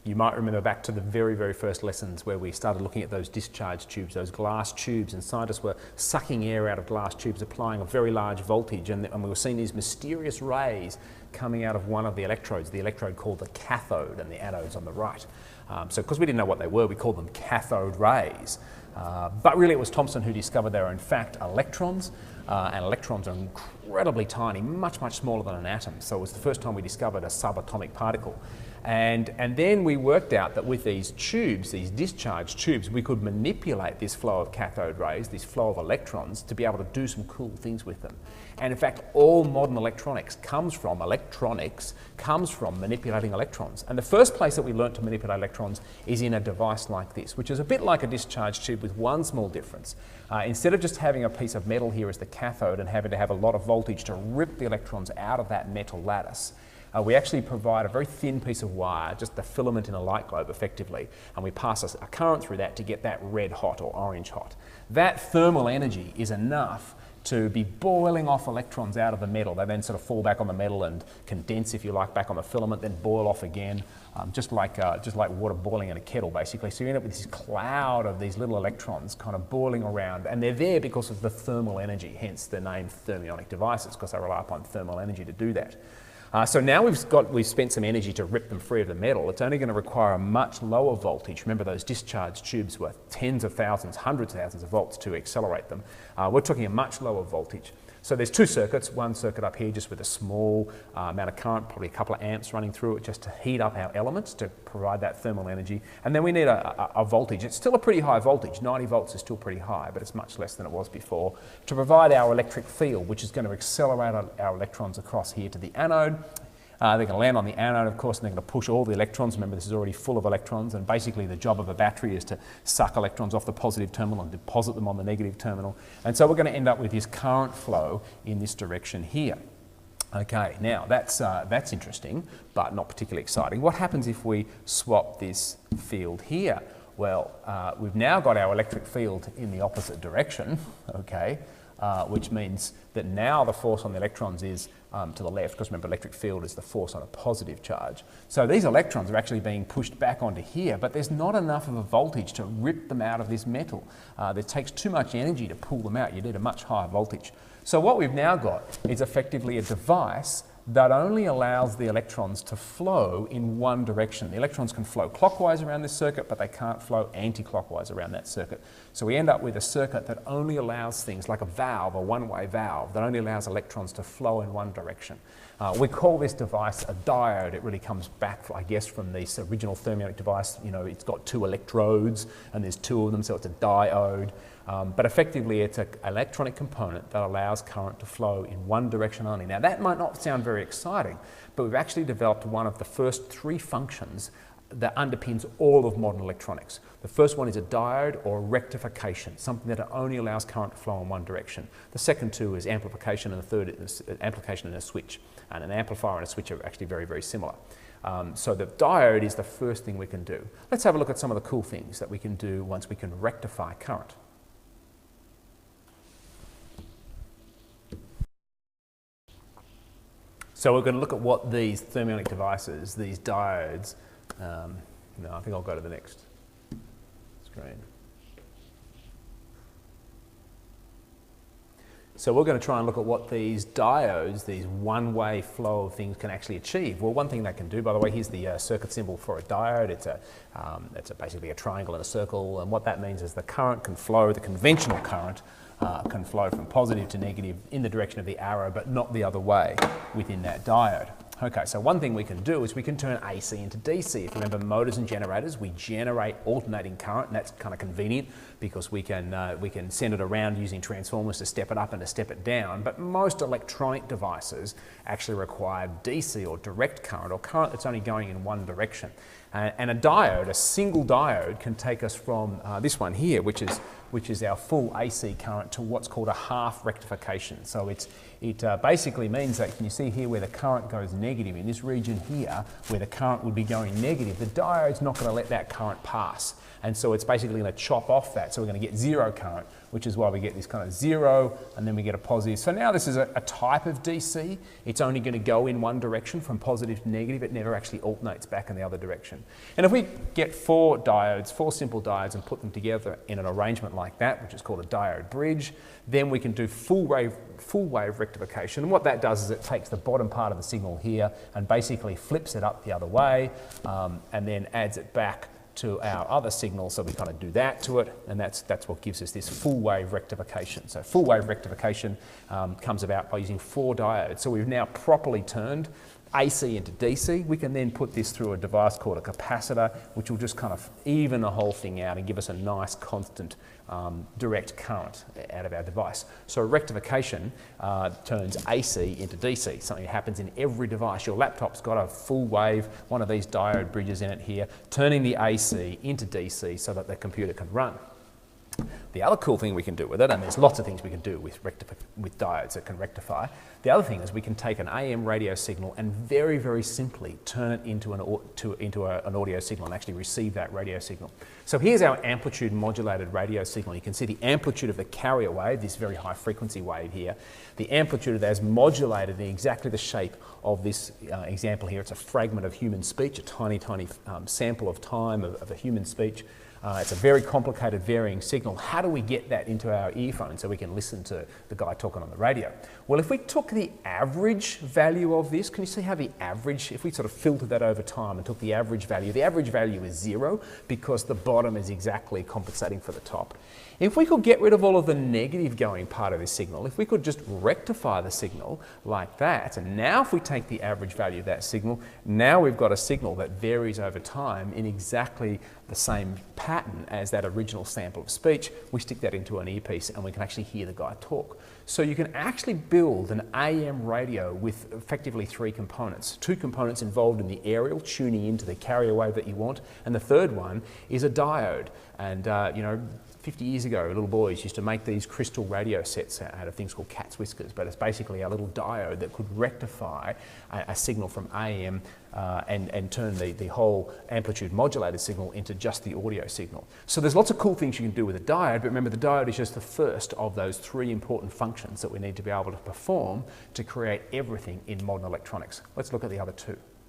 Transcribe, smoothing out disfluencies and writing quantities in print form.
You might remember back to the very, very first lessons where we started looking at those discharge tubes, those glass tubes, and scientists were sucking air out of glass tubes, applying a very large voltage, and we were seeing these mysterious rays coming out of one of the electrode called the cathode, and the anode's on the right. So because we didn't know what they were, we called them cathode rays. But really it was Thomson who discovered they were in fact electrons, and electrons are incredibly tiny, much, much smaller than an atom. So it was the first time we discovered a subatomic particle. And then we worked out that with these tubes, these discharge tubes, we could manipulate this flow of cathode rays, this flow of electrons, to be able to do some cool things with them. And in fact, all modern electronics comes from manipulating electrons. And the first place that we learnt to manipulate electrons is in a device like this, which is a bit like a discharge tube with one small difference. Instead of just having a piece of metal here as the cathode and having to have a lot of voltage to rip the electrons out of that metal lattice, we actually provide a very thin piece of wire, just the filament in a light globe effectively, and we pass a current through that to get that red hot or orange hot. That thermal energy is enough to be boiling off electrons out of the metal. They then sort of fall back on the metal and condense, if you like, back on the filament, then boil off again, just like water boiling in a kettle, basically. So you end up with this cloud of these little electrons kind of boiling around, and they're there because of the thermal energy, hence the name thermionic devices, because they rely upon thermal energy to do that. So now we've spent some energy to rip them free of the metal. It's only going to require a much lower voltage. Remember, those discharge tubes were tens of thousands, hundreds of thousands of volts to accelerate them. We're talking a much lower voltage. So there's two circuits, one circuit up here just with a small amount of current, probably a couple of amps running through it just to heat up our elements to provide that thermal energy. And then we need a voltage. It's still a pretty high voltage. 90 volts is still pretty high, but it's much less than it was before, to provide our electric field, which is going to accelerate our electrons across here to the anode. They're going to land on the anode, of course, and they're going to push all the electrons. Remember, this is already full of electrons, and basically the job of a battery is to suck electrons off the positive terminal and deposit them on the negative terminal. And so we're going to end up with this current flow in this direction here. Okay, now that's interesting, but not particularly exciting. What happens if we swap this field here? Well, we've now got our electric field in the opposite direction, okay, which means that now the force on the electrons is to the left, because remember, electric field is the force on a positive charge. So these electrons are actually being pushed back onto here, but there's not enough of a voltage to rip them out of this metal. It takes too much energy to pull them out. You need a much higher voltage. So what we've now got is effectively a device that only allows the electrons to flow in one direction. The electrons can flow clockwise around this circuit, but they can't flow anti-clockwise around that circuit. So we end up with a circuit that only allows things like a valve, a one-way valve, that only allows electrons to flow in one direction. We call this device a diode. It really comes back, I guess, from this original thermionic device. You know, it's got two electrodes and there's two of them, so it's a diode. But effectively, it's an electronic component that allows current to flow in one direction only. Now, that might not sound very exciting, but we've actually developed one of the first three functions that underpins all of modern electronics. The first one is a diode or rectification, something that only allows current to flow in one direction. The second two is amplification, and the third is amplification and a switch. And an amplifier and a switch are actually very, very similar. So the diode is the first thing we can do. Let's have a look at some of the cool things that we can do once we can rectify current. So we're going to look at what these thermionic devices, these diodes, no, I think I'll go to the next screen. So we're going to try and look at what these diodes, these one-way flow of things, can actually achieve. Well, one thing they can do, by the way, here's the circuit symbol for a diode. It's basically a triangle and a circle, and what that means is the current can flow, the conventional current can flow from positive to negative in the direction of the arrow, but not the other way within that diode. Okay, so one thing we can do is we can turn AC into DC. If you remember motors and generators, we generate alternating current, and that's kind of convenient because we can send it around using transformers to step it up and to step it down. But most electronic devices actually require DC or direct current, or current that's only going in one direction. And a diode, a single diode, can take us from this one here, which is our full AC current, to what's called a half rectification. So it basically means that, can you see here where the current goes negative, in this region here where the current would be going negative, the diode's not going to let that current pass. And so it's basically going to chop off that. So we're going to get zero current which is why we get this kind of 0, and then we get a positive. So now this is a type of DC. It's only going to go in one direction from positive to negative. It never actually alternates back in the other direction. And if we get 4 diodes, 4 simple diodes, and put them together in an arrangement like that, which is called a diode bridge, then we can do full wave rectification. And what that does is it takes the bottom part of the signal here and basically flips it up the other way, and then adds it back to our other signal. So we kind of do that to it, and that's what gives us this full wave rectification. So full wave rectification comes about by using 4 diodes. So we've now properly turned AC into DC. We can then put this through a device called a capacitor, which will just kind of even the whole thing out and give us a nice constant direct current out of our device. So rectification turns AC into DC, something that happens in every device. Your laptop's got a full wave, one of these diode bridges in it here, turning the AC into DC so that the computer can run. The other cool thing we can do with it, and there's lots of things we can do with diodes that can rectify, the other thing is we can take an AM radio signal and very, very simply turn it into an audio signal and actually receive that radio signal. So here's our amplitude modulated radio signal. You can see the amplitude of the carrier wave, this very high frequency wave here. The amplitude of that is modulated in exactly the shape of this example here. It's a fragment of human speech, a tiny, tiny sample of time of a human speech. It's a very complicated varying signal. How do we get that into our earphones so we can listen to the guy talking on the radio? Well, if we took the average value of this, can you see how the average, if we sort of filtered that over time and took the average value is 0 because the bottom is exactly compensating for the top. If we could get rid of all of the negative going part of this signal, if we could just rectify the signal like that, and now if we take the average value of that signal, now we've got a signal that varies over time in exactly the same pattern as that original sample of speech. We stick that into an earpiece and we can actually hear the guy talk. So you can actually build an AM radio with effectively 3 components. 2 components involved in the aerial, tuning into the carrier wave that you want, and the third one is a diode. And 50 years ago, little boys used to make these crystal radio sets out of things called cat's whiskers, but it's basically a little diode that could rectify a signal from AM and turn the whole amplitude modulated signal into just the audio signal. So there's lots of cool things you can do with a diode, but remember the diode is just the first of those 3 important functions that we need to be able to perform to create everything in modern electronics. Let's look at the other 2.